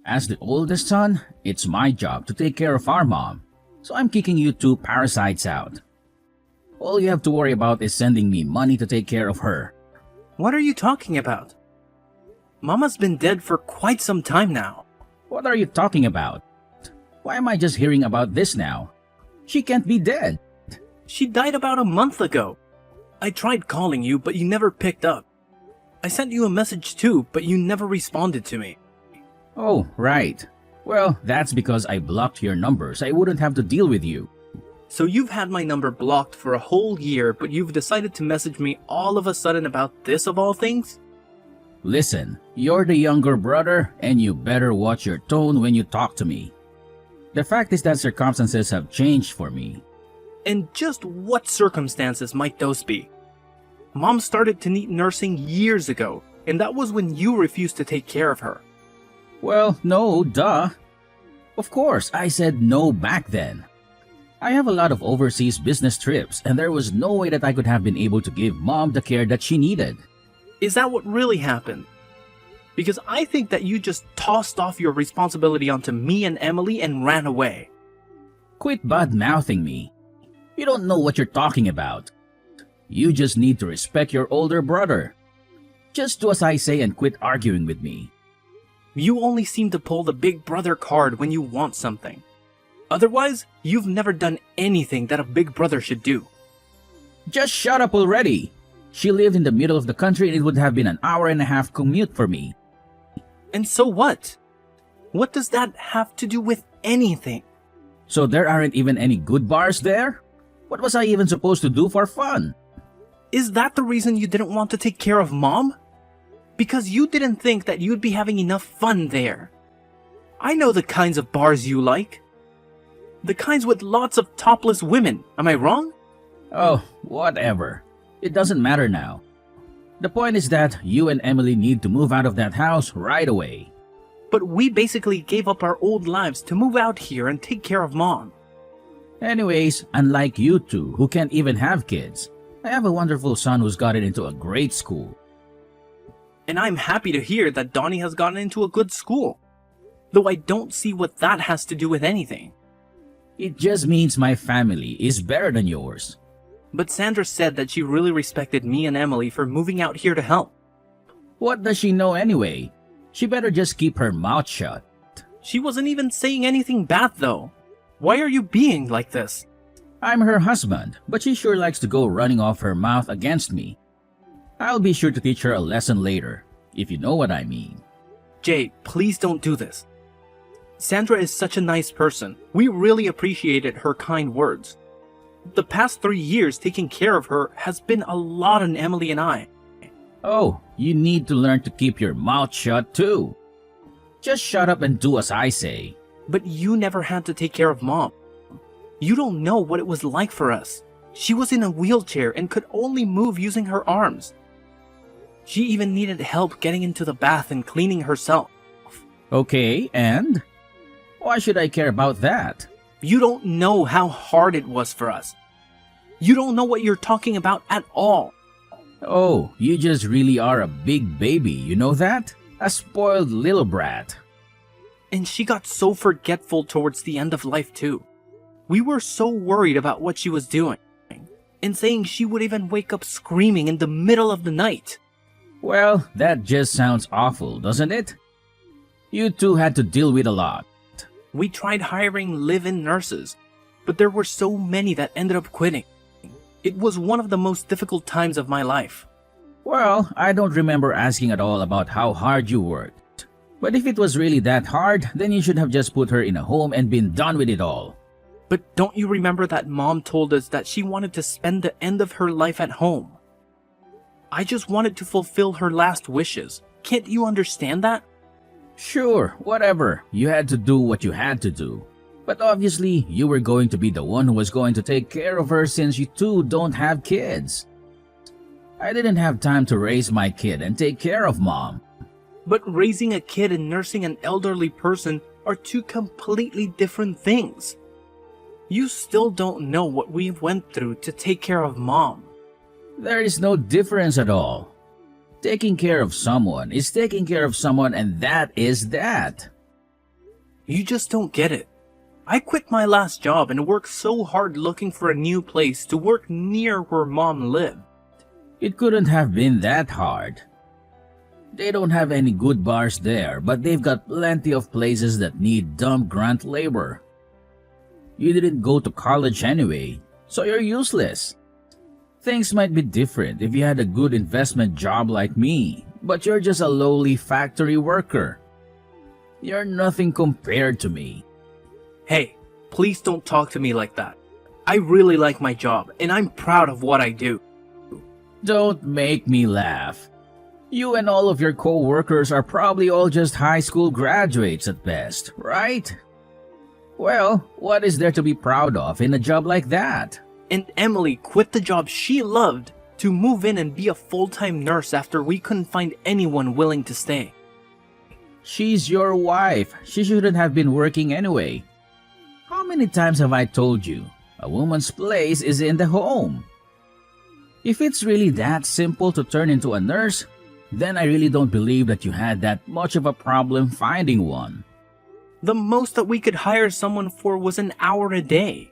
As the oldest son, it's my job to take care of our mom, so I'm kicking you two parasites out. All you have to worry about is sending me money to take care of her. What are you talking about? Mama's been dead for quite some time now. What are you talking about? Why am I just hearing about this now? She can't be dead. She died about a month ago. I tried calling you, but you never picked up. I sent you a message too, but you never responded to me. Oh, right. Well, that's because I blocked your numbers. I wouldn't have to deal with you. So you've had my number blocked for a whole year, but you've decided to message me all of a sudden about this of all things? Listen, you're the younger brother, and you better watch your tone when you talk to me. The fact is that circumstances have changed for me. And just what circumstances might those be? Mom started to need nursing years ago, and that was when you refused to take care of her. Well, no, duh. Of course, I said no back then. I have a lot of overseas business trips, and there was no way that I could have been able to give Mom the care that she needed. Is that what really happened? Because I think that you just tossed off your responsibility onto me and Emily and ran away. Quit bad-mouthing me. You don't know what you're talking about. You just need to respect your older brother. Just do as I say and quit arguing with me. You only seem to pull the big brother card when you want something. Otherwise, you've never done anything that a big brother should do. Just shut up already. She lived in the middle of the country and it would have been an hour-and-a-half commute for me. And so what? What does that have to do with anything? So there aren't even any good bars there? What was I even supposed to do for fun? Is that the reason you didn't want to take care of Mom? Because you didn't think that you'd be having enough fun there. I know the kinds of bars you like. The kinds with lots of topless women, am I wrong? Oh, whatever. It doesn't matter now. The point is that you and Emily need to move out of that house right away. But we basically gave up our old lives to move out here and take care of Mom. Anyways, unlike you two who can't even have kids, I have a wonderful son who's gotten into a great school. And I'm happy to hear that Donnie has gotten into a good school. Though I don't see what that has to do with anything. It just means my family is better than yours. But Sandra said that she really respected me and Emily for moving out here to help. What does she know anyway? She better just keep her mouth shut. She wasn't even saying anything bad though. Why are you being like this? I'm her husband, but she sure likes to go running off her mouth against me. I'll be sure to teach her a lesson later, if you know what I mean. Jay, please don't do this. Sandra is such a nice person. We really appreciated her kind words. The past 3 years taking care of her has been a lot on Emily and I. Oh, you need to learn to keep your mouth shut too. Just shut up and do as I say. But you never had to take care of Mom. You don't know what it was like for us. She was in a wheelchair and could only move using her arms. She even needed help getting into the bath and cleaning herself. Okay, and? Why should I care about that? You don't know how hard it was for us. You don't know what you're talking about at all. Oh, you just really are a big baby, you know that? A spoiled little brat. And she got so forgetful towards the end of life too. We were so worried about what she was doing, and saying she would even wake up screaming in the middle of the night. Well, that just sounds awful, doesn't it? You two had to deal with a lot. We tried hiring live-in nurses, but there were so many that ended up quitting. It was one of the most difficult times of my life. Well, I don't remember asking at all about how hard you worked. But if it was really that hard, then you should have just put her in a home and been done with it all. But don't you remember that Mom told us that she wanted to spend the end of her life at home? I just wanted to fulfill her last wishes. Can't you understand that? Sure, whatever. You had to do what you had to do. But obviously, you were going to be the one who was going to take care of her since you two don't have kids. I didn't have time to raise my kid and take care of Mom. But raising a kid and nursing an elderly person are two completely different things. You still don't know what we went through to take care of Mom. There is no difference at all. Taking care of someone is taking care of someone, and that is that. You just don't get it. I quit my last job and worked so hard looking for a new place to work near where Mom lived. It couldn't have been that hard. They don't have any good bars there, but they've got plenty of places that need dumb grunt labor. You didn't go to college anyway, so you're useless. Things might be different if you had a good investment job like me, but you're just a lowly factory worker. You're nothing compared to me. Hey, please don't talk to me like that. I really like my job, and I'm proud of what I do. Don't make me laugh. You and all of your co-workers are probably all just high school graduates at best, right? Well, what is there to be proud of in a job like that? And Emily quit the job she loved to move in and be a full-time nurse after we couldn't find anyone willing to stay. She's your wife. She shouldn't have been working anyway. How many times have I told you? A woman's place is in the home. If it's really that simple to turn into a nurse, then I really don't believe that you had that much of a problem finding one. The most that we could hire someone for was an hour a day.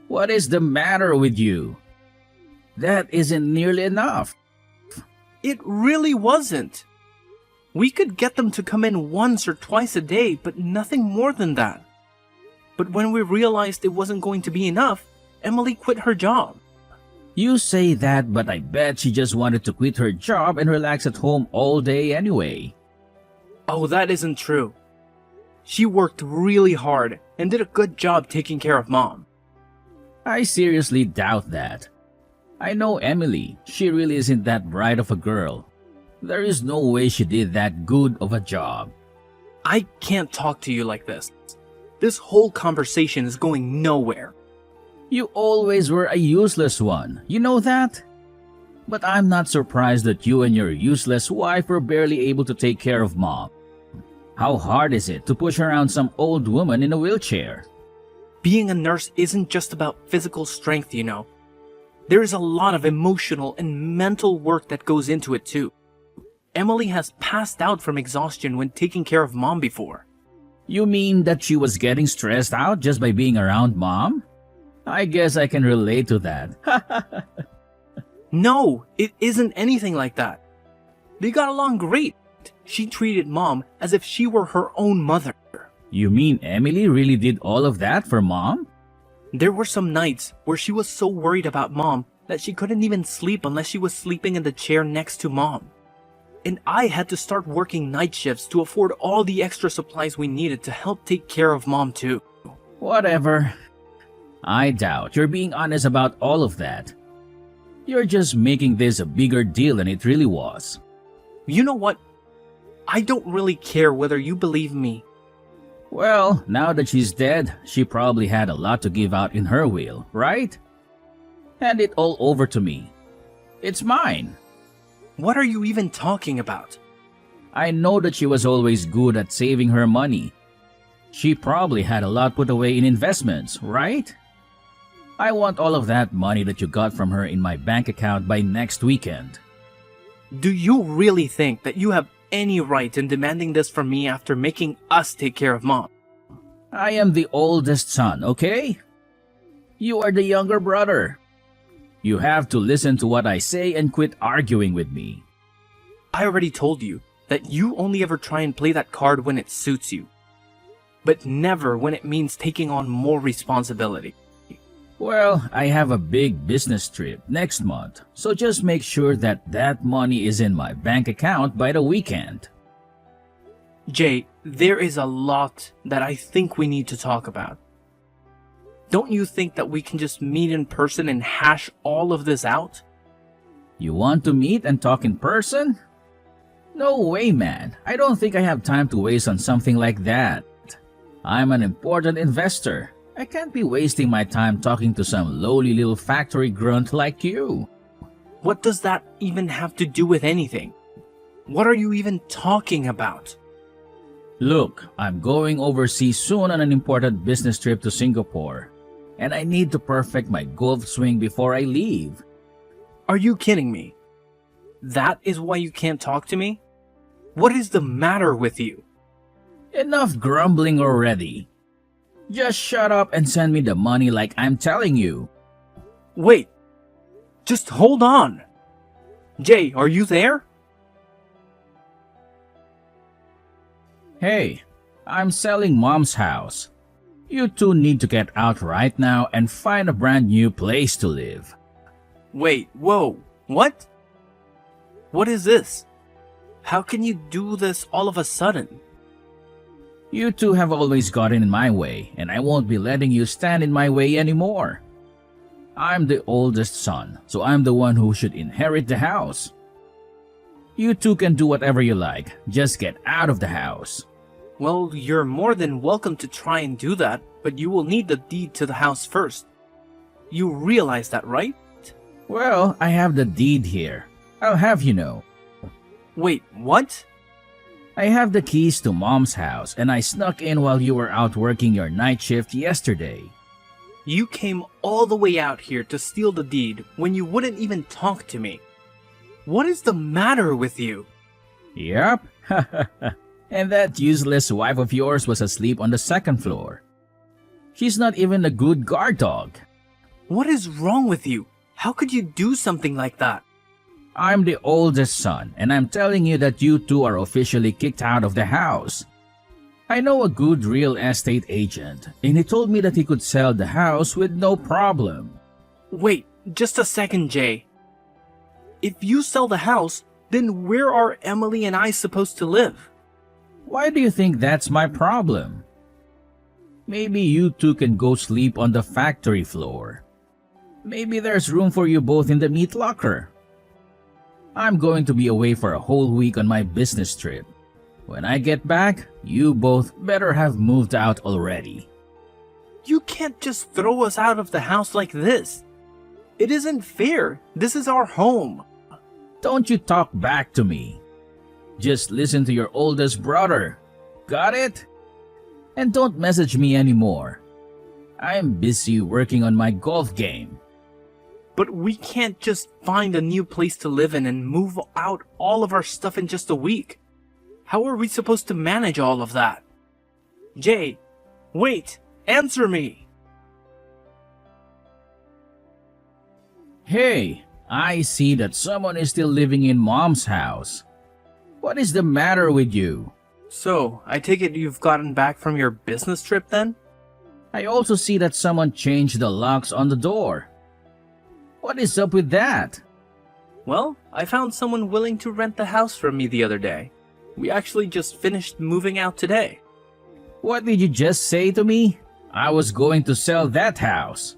What is the matter with you? That isn't nearly enough. It really wasn't. We could get them to come in once or twice a day, but nothing more than that. But when we realized it wasn't going to be enough, Emily quit her job. You say that, but I bet she just wanted to quit her job and relax at home all day anyway. Oh, that isn't true. She worked really hard and did a good job taking care of Mom. I seriously doubt that. I know Emily. She really isn't that bright of a girl. There is no way she did that good of a job. I can't talk to you like this. This whole conversation is going nowhere. You always were a useless one, you know that? But I'm not surprised that you and your useless wife were barely able to take care of Mom. How hard is it to push around some old woman in a wheelchair? Being a nurse isn't just about physical strength, you know. There is a lot of emotional and mental work that goes into it too. Emily has passed out from exhaustion when taking care of Mom before. You mean that she was getting stressed out just by being around Mom? I guess I can relate to that. No, it isn't anything like that. They got along great. She treated Mom as if she were her own mother. You mean Emily really did all of that for Mom? There were some nights where she was so worried about Mom that she couldn't even sleep unless she was sleeping in the chair next to Mom. And I had to start working night shifts to afford all the extra supplies we needed to help take care of Mom too. Whatever. I doubt you're being honest about all of that. You're just making this a bigger deal than it really was. You know what? I don't really care whether you believe me. Well, now that she's dead, she probably had a lot to give out in her will, right? Hand it all over to me. It's mine. What are you even talking about? I know that she was always good at saving her money. She probably had a lot put away in investments, right? I want all of that money that you got from her in my bank account by next weekend. Do you really think that you have any right in demanding this from me after making us take care of Mom? I am the oldest son, okay? You are the younger brother. You have to listen to what I say and quit arguing with me. I already told you that you only ever try and play that card when it suits you, but never when it means taking on more responsibility. Well, I have a big business trip next month, so just make sure that that money is in my bank account by the weekend. Jay, there is a lot that I think we need to talk about. Don't you think that we can just meet in person and hash all of this out? You want to meet and talk in person? No way, man. I don't think I have time to waste on something like that. I'm an important investor. I can't be wasting my time talking to some lowly little factory grunt like you. What does that even have to do with anything? What are you even talking about? Look, I'm going overseas soon on an important business trip to Singapore, and I need to perfect my golf swing before I leave. Are you kidding me? That is why you can't talk to me? What is the matter with you? Enough grumbling already. Just shut up and send me the money like I'm telling you. Wait, just hold on. Jay, are you there? Hey, I'm selling Mom's house. You two need to get out right now and find a brand new place to live. Wait, whoa, what? What is this? How can you do this all of a sudden? You two have always gotten in my way, and I won't be letting you stand in my way anymore. I'm the oldest son, so I'm the one who should inherit the house. You two can do whatever you like, just get out of the house. Well, you're more than welcome to try and do that, but you will need the deed to the house first. You realize that, right? Well, I have the deed here. I'll have you know. Wait, what? I have the keys to Mom's house, and I snuck in while you were out working your night shift yesterday. You came all the way out here to steal the deed when you wouldn't even talk to me. What is the matter with you? Yup. And that useless wife of yours was asleep on the second floor. She's not even a good guard dog. What is wrong with you? How could you do something like that? I'm the oldest son, and I'm telling you that you two are officially kicked out of the house. I know a good real estate agent, and he told me that he could sell the house with no problem. Wait, just a second, Jay. If you sell the house, then where are Emily and I supposed to live? Why do you think that's my problem? Maybe you two can go sleep on the factory floor. Maybe there's room for you both in the meat locker. I'm going to be away for a whole week on my business trip. When I get back, you both better have moved out already. You can't just throw us out of the house like this. It isn't fair. This is our home. Don't you talk back to me. Just listen to your oldest brother. Got it? And don't message me anymore. I'm busy working on my golf game. But we can't just find a new place to live in and move out all of our stuff in just a week. How are we supposed to manage all of that? Jay, wait, answer me. Hey, I see that someone is still living in Mom's house. What is the matter with you? So, I take it you've gotten back from your business trip then? I also see that someone changed the locks on the door. What is up with that? Well, I found someone willing to rent the house from me the other day. We actually just finished moving out today. What did you just say to me? I was going to sell that house.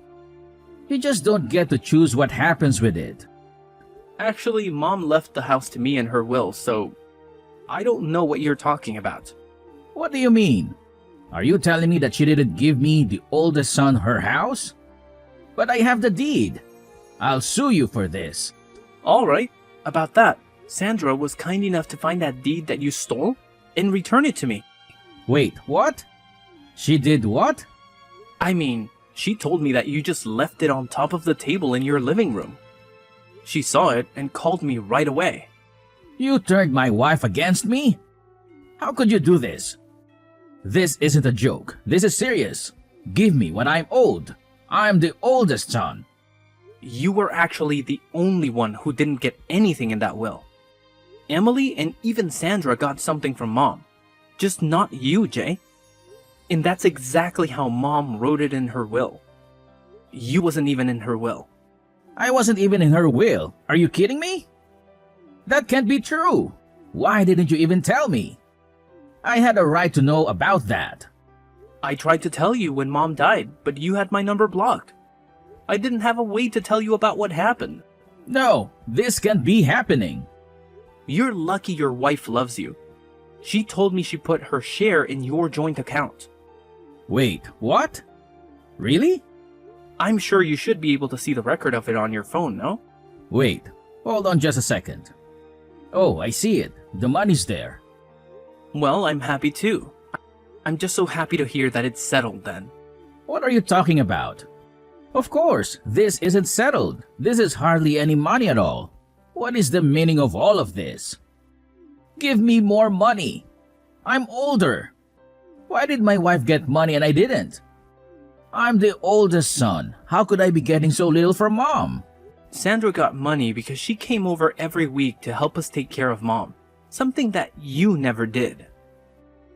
You just don't get to choose what happens with it. Actually, Mom left the house to me in her will, so I don't know what you're talking about. What do you mean? Are you telling me that she didn't give me, the oldest son, her house? But I have the deed. I'll sue you for this. Alright, about that, Sandra was kind enough to find that deed that you stole and return it to me. Wait, what? She did what? I mean, she told me that you just left it on top of the table in your living room. She saw it and called me right away. You turned my wife against me? How could you do this? This isn't a joke. This is serious. Give me what I'm owed. I'm the oldest son. You were actually the only one who didn't get anything in that will. Emily and even Sandra got something from Mom. Just not you, Jay. And that's exactly how Mom wrote it in her will. You wasn't even in her will. I wasn't even in her will. Are you kidding me? That can't be true. Why didn't you even tell me? I had a right to know about that. I tried to tell you when Mom died, but you had my number blocked. I didn't have a way to tell you about what happened. No, this can't be happening. You're lucky your wife loves you. She told me she put her share in your joint account. Wait, what? Really? I'm sure you should be able to see the record of it on your phone, no? Wait, hold on just a second. Oh, I see it. The money's there. Well, I'm happy too. I'm just so happy to hear that it's settled then. What are you talking about? Of course, this isn't settled. This is hardly any money at all. What is the meaning of all of this? Give me more money. I'm older. Why did my wife get money and I didn't? I'm the oldest son. How could I be getting so little from Mom? Sandra got money because she came over every week to help us take care of Mom, something that you never did.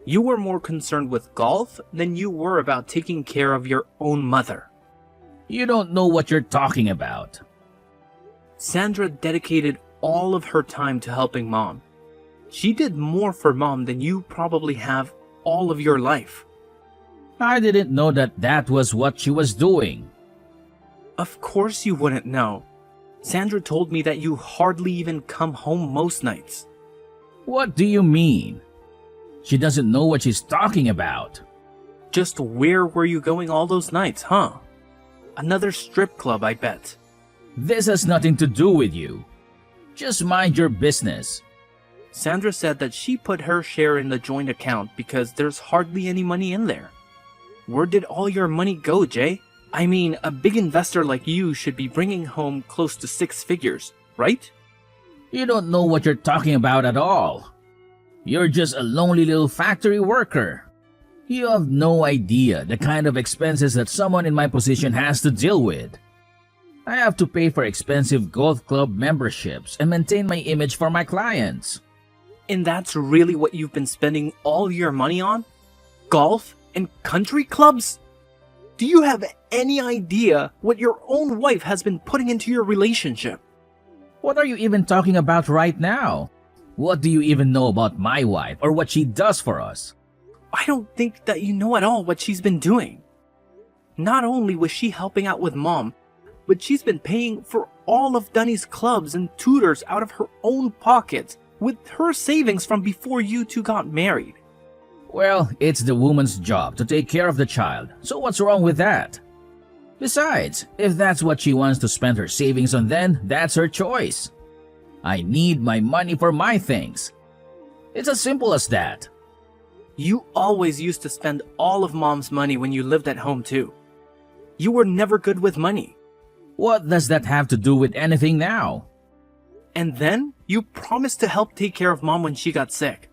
You were more concerned with golf than you were about taking care of your own mother. You don't know what you're talking about. Sandra dedicated all of her time to helping Mom. She did more for Mom than you probably have all of your life. I didn't know that was what she was doing. Of course you wouldn't know. Sandra told me that you hardly even come home most nights. What do you mean? She doesn't know what she's talking about. Just where were you going all those nights, huh? Another strip club, I bet. This has nothing to do with you. Just mind your business. Sandra said that she put her share in the joint account because there's hardly any money in there. Where did all your money go, Jay? I mean, a big investor like you should be bringing home close to 6 figures, right? You don't know what you're talking about at all. You're just a lonely little factory worker. You have no idea the kind of expenses that someone in my position has to deal with. I have to pay for expensive golf club memberships and maintain my image for my clients. And that's really what you've been spending all your money on? Golf and country clubs? Do you have any idea what your own wife has been putting into your relationship? What are you even talking about right now? What do you even know about my wife or what she does for us? I don't think that you know at all what she's been doing. Not only was she helping out with Mom, but she's been paying for all of Dunny's clubs and tutors out of her own pockets with her savings from before you two got married. Well, it's the woman's job to take care of the child, so what's wrong with that? Besides, if that's what she wants to spend her savings on, then that's her choice. I need my money for my things. It's as simple as that. You always used to spend all of Mom's money when you lived at home too. You were never good with money. What does that have to do with anything now? And then you promised to help take care of Mom when she got sick.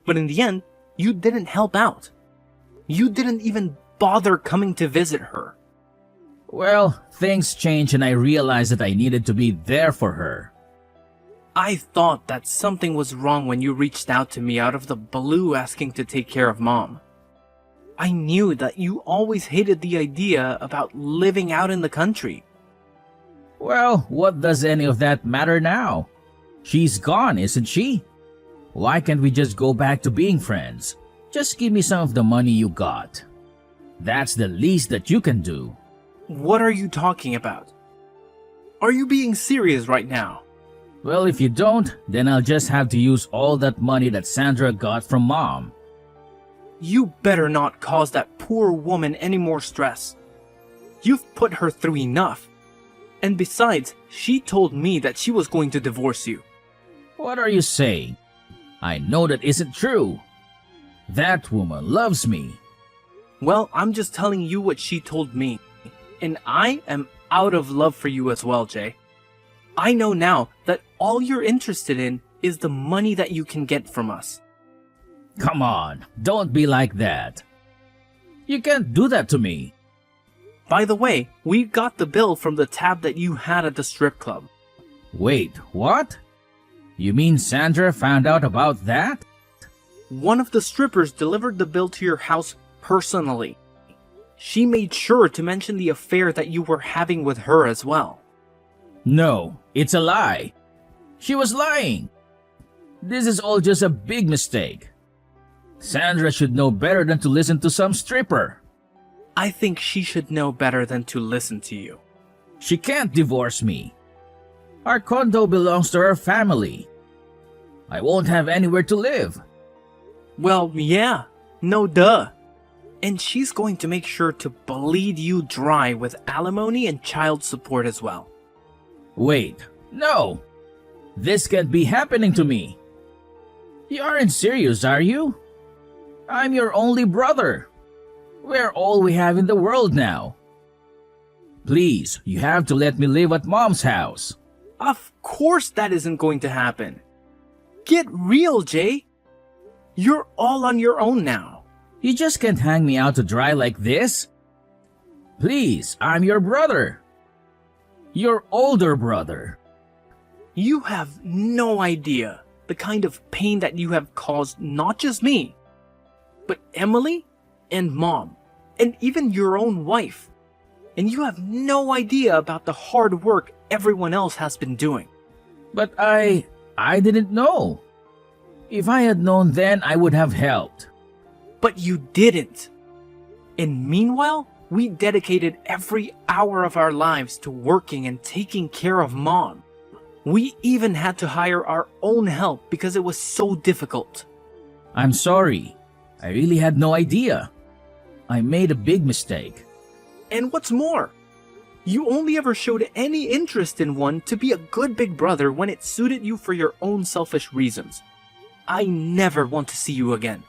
But in the end, you didn't help out. You didn't even bother coming to visit her. Well, things changed and I realized that I needed to be there for her. I thought that something was wrong when you reached out to me out of the blue asking to take care of Mom. I knew that you always hated the idea about living out in the country. Well, what does any of that matter now? She's gone, isn't she? Why can't we just go back to being friends? Just give me some of the money you got. That's the least that you can do. What are you talking about? Are you being serious right now? Well, if you don't, then I'll just have to use all that money that Sandra got from Mom. You better not cause that poor woman any more stress. You've put her through enough. And besides, she told me that she was going to divorce you. What are you saying? I know that isn't true. That woman loves me. Well, I'm just telling you what she told me. And I am out of love for you as well, Jay. I know now that all you're interested in is the money that you can get from us. Come on, don't be like that. You can't do that to me. By the way, we got the bill from the tab that you had at the strip club. Wait, what? You mean Sandra found out about that? One of the strippers delivered the bill to your house personally. She made sure to mention the affair that you were having with her as well. No, it's a lie. She was lying. This is all just a big mistake. Sandra should know better than to listen to some stripper. I think she should know better than to listen to you. She can't divorce me. Our condo belongs to her family. I won't have anywhere to live. Well, yeah, no duh. And she's going to make sure to bleed you dry with alimony and child support as well. Wait, no. This can't be happening to me. You aren't serious, are you? I'm your only brother. We're all we have in the world now. Please, you have to let me live at Mom's house. Of course that isn't going to happen. Get real, Jay. You're all on your own now. You just can't hang me out to dry like this. Please, I'm your brother. Your older brother. You have no idea the kind of pain that you have caused not just me, but Emily and Mom, and even your own wife. And you have no idea about the hard work everyone else has been doing. But I didn't know. If I had known then, I would have helped. But you didn't. And meanwhile, we dedicated every hour of our lives to working and taking care of Mom. We even had to hire our own help because it was so difficult. I'm sorry. I really had no idea. I made a big mistake. And what's more, you only ever showed any interest in one to be a good big brother when it suited you for your own selfish reasons. I never want to see you again.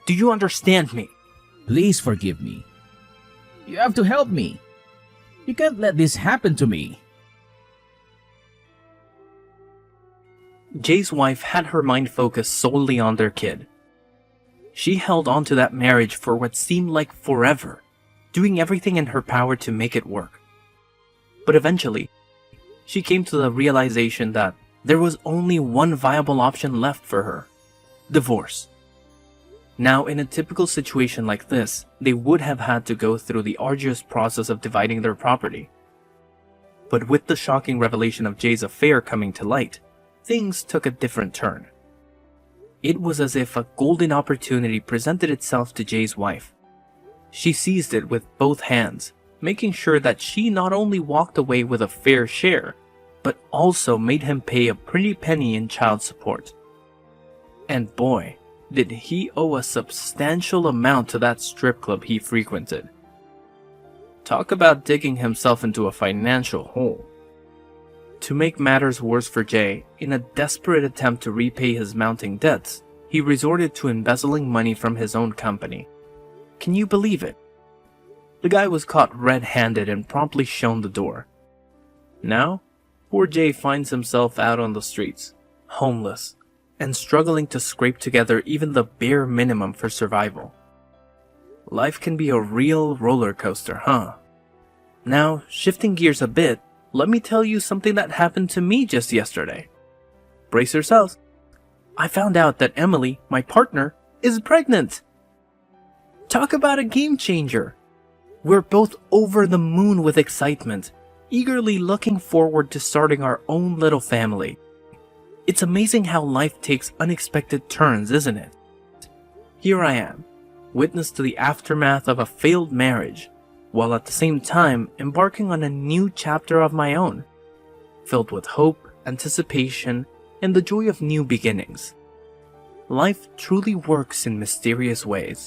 Do you understand me? Please forgive me. You have to help me. You can't let this happen to me. Jay's wife had her mind focused solely on their kid. She held on to that marriage for what seemed like forever, doing everything in her power to make it work. But eventually, she came to the realization that there was only one viable option left for her: divorce. Now, in a typical situation like this, they would have had to go through the arduous process of dividing their property. But with the shocking revelation of Jay's affair coming to light, things took a different turn. It was as if a golden opportunity presented itself to Jay's wife. She seized it with both hands, making sure that she not only walked away with a fair share, but also made him pay a pretty penny in child support. And boy, did he owe a substantial amount to that strip club he frequented. Talk about digging himself into a financial hole. To make matters worse for Jay, in a desperate attempt to repay his mounting debts, he resorted to embezzling money from his own company. Can you believe it? The guy was caught red-handed and promptly shown the door. Now, poor Jay finds himself out on the streets, homeless, and struggling to scrape together even the bare minimum for survival. Life can be a real roller coaster, huh? Now, shifting gears a bit, let me tell you something that happened to me just yesterday. Brace yourselves. I found out that Emily, my partner, is pregnant. Talk about a game changer. We're both over the moon with excitement, eagerly looking forward to starting our own little family. It's amazing how life takes unexpected turns, isn't it? Here I am, witness to the aftermath of a failed marriage, while at the same time embarking on a new chapter of my own, filled with hope, anticipation, and the joy of new beginnings. Life truly works in mysterious ways.